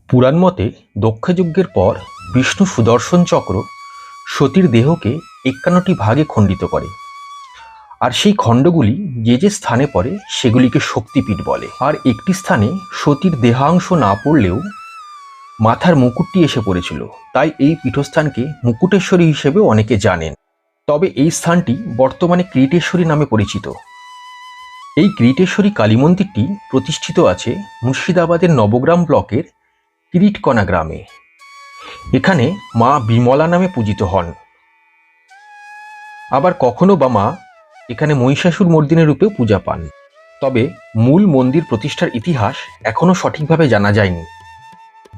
পুরাণ মতে দক্ষযজ্ঞের পর বিষ্ণু সুদর্শন চক্র সতীর দেহকে 51টি ভাগে খণ্ডিত করে, আর সেই খণ্ডগুলি যে যে স্থানে পড়ে সেগুলিকে শক্তিপীঠ বলে। আর একটি স্থানে সতীর দেহাংশ না পড়লেও মাথার মুকুটটি এসে পড়েছিল, তাই এই পীঠস্থানকে মুকুটেশ্বরী হিসেবে অনেকে জানেন। তবে এই স্থানটি বর্তমানে ক্রীটেশ্বরী নামে পরিচিত। এই ক্রীটেশ্বরী কালী মন্দিরটি প্রতিষ্ঠিত আছে মুর্শিদাবাদের নবগ্রাম ব্লকের কিরিটকণা গ্রামে। এখানে মা বিমলা নামে পূজিত হন। আবার কখনো বা মা এখানে মহিষাসুর মর্দিনী রূপেও পূজা পান। তবে মূল মন্দির প্রতিষ্ঠার ইতিহাস এখনও সঠিকভাবে জানা যায়নি।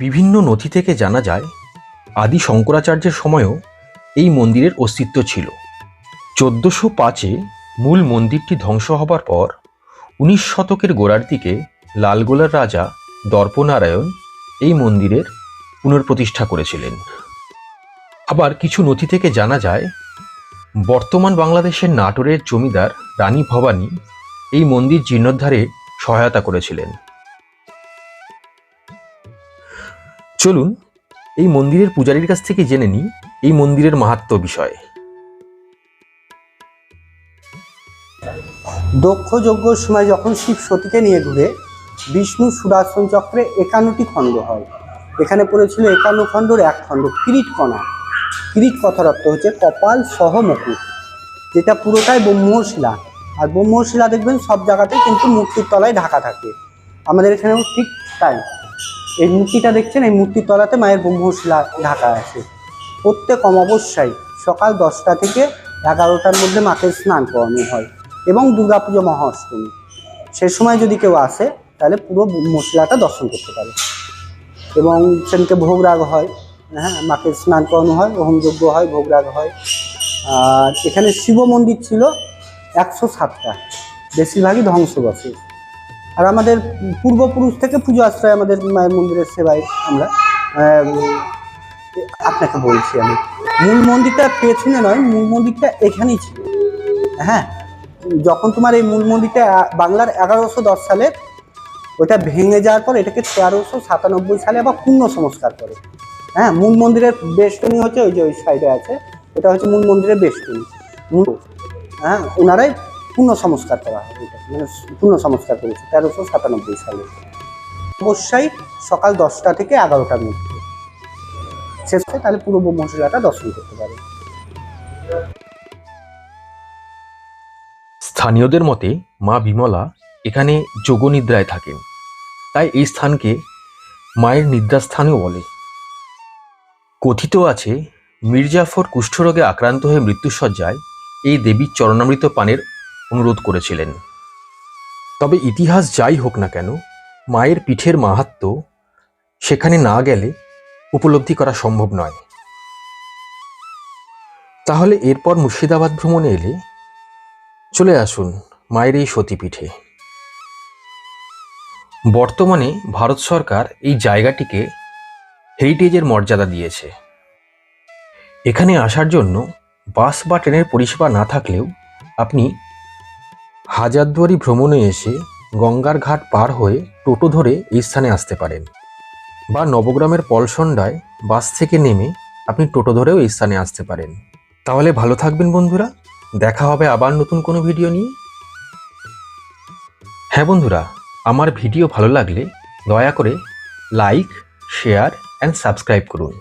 বিভিন্ন নথি থেকে জানা যায় আদি শঙ্করাচার্যের সময়ও এই মন্দিরের অস্তিত্ব ছিল। 1405-এ মূল মন্দিরটি ধ্বংস হবার পর 19 শতকের গোড়ার দিকে লালগোলার রাজা দর্পনারায়ণ এই মন্দিরের পুনঃপ্রতিষ্ঠা করেছিলেন। আবার কিছু নথি থেকে জানা যায় বর্তমান বাংলাদেশের নাটোরের জমিদার রানী ভবানী এই মন্দির জীর্ণোদ্ধারে সহায়তা করেছিলেন। চলুন এই মন্দিরের পূজারীর কাছ থেকে জেনে নিই এই মন্দিরের মাহাত্ম্য বিষয়ে। দক্ষ যজ্ঞের সময় যখন শিব সতীকে নিয়ে ঘুরে বিষ্ণু সুদর্শন চক্রে 51টি খণ্ড হয়। এখানে পড়েছিল 51 খণ্ডর এক খণ্ড কিরিটকণা। কিরিট কথার অর্থ হচ্ছে কপাল সহ মুকুট, যেটা পুরোটাই ব্রহ্মশিলা। আর ব্রহ্মশিলা দেখবেন সব জায়গাতেই কিন্তু মূর্তির তলায় ঢাকা থাকে, আমাদের এখানেও ঠিক তাই। এই মূর্তিটা দেখছেন, এই মূর্তির তলাতে মায়ের ব্রহ্মশিলা ঢাকা আছে। প্রত্যেক অমাবস্যায় সকাল 10টা থেকে 11টার মধ্যে মাকে স্নান করানো হয় এবং দুর্গাপুজো মহাষ্টমী সে সময় যদি কেউ আসে তাহলে পুরো মশলাটা দর্শন করতে পারে। এবং সেদিনকে ভোগরাগ হয়, হ্যাঁ, মাকে স্নান করানো হয়, হোমযজ্ঞ হয়, ভোগরাগ হয়। আর এখানে শিব মন্দির ছিল 107টা, বেশিরভাগই ধ্বংসবশে। আর আমাদের পূর্বপুরুষ থেকে পুজো আশ্রয় আমাদের মায়ের মন্দিরের সেবায় আমরা আপনাকে বলছি। আমি মূল মন্দিরটা পেছনে নয়, মূল মন্দিরটা এখানেই ছিল। হ্যাঁ, যখন তোমার এই মূল মন্দিরটা বাংলার 1110 সালে ওটা ভেঙে যাওয়ার পর এটাকে 1397 সালে আবার পূর্ণ সংস্কার করে। হ্যাঁ, মূল মন্দিরের বেষ্টনী হচ্ছে ওই যে ওই সাইডে আছে, এটা হচ্ছে মূল মন্দিরের বেষ্টনী। হ্যাঁ, ওনারাই পূর্ণ সংস্কার করা হয়, মানে পূর্ণ সংস্কার করেছে 1397 সালে। অবশ্যই সকাল 10টা থেকে 11টার মধ্যে শেষ হয়, তাহলে পুরো ব্রহ্মশিলাটা দর্শন করতে পারে। স্থানীয়দের মতে মা বিমলা এখানে যোগনিদ্রায় থাকেন, তাই এই স্থানকে মায়ের নিদ্রাস্থানও বলে। কথিত আছে মীরজাফর কুষ্ঠরোগে আক্রান্ত হয়ে মৃত্যুসজ্জায় এই দেবীর চরণামৃত পানের অনুরোধ করেছিলেন। তবে ইতিহাস যাই হোক না কেন, মায়ের পীঠের মাহাত্ম্য সেখানে না গেলে উপলব্ধি করা সম্ভব নয়। তাহলে এরপর মুর্শিদাবাদ ভ্রমণে এলে চলে আসুন মায়ের এই সতীপীঠে। বর্তমানে ভারত সরকার এই জায়গাটিকে হেরিটেজের মর্যাদা দিয়েছে। এখানে আসার জন্য বাস বা ট্রেনের পরিষেবা না থাকলেও আপনি হাজারদুয়ারি ভ্রমণে এসে গঙ্গার ঘাট পার হয়ে টোটো ধরে এই স্থানে আসতে পারেন, বা নবগ্রামের পলসন্ডায় বাস থেকে নেমে আপনি টোটো ধরেও এই স্থানে আসতে পারেন। তাহলে ভালো থাকবেন বন্ধুরা, দেখা হবে আবার নতুন কোনো ভিডিও নিয়ে। হ্যাঁ বন্ধুরা, আমার ভিডিও ভালো লাগলে দয়া করে লাইক, শেয়ার অ্যান্ড সাবস্ক্রাইব করুন।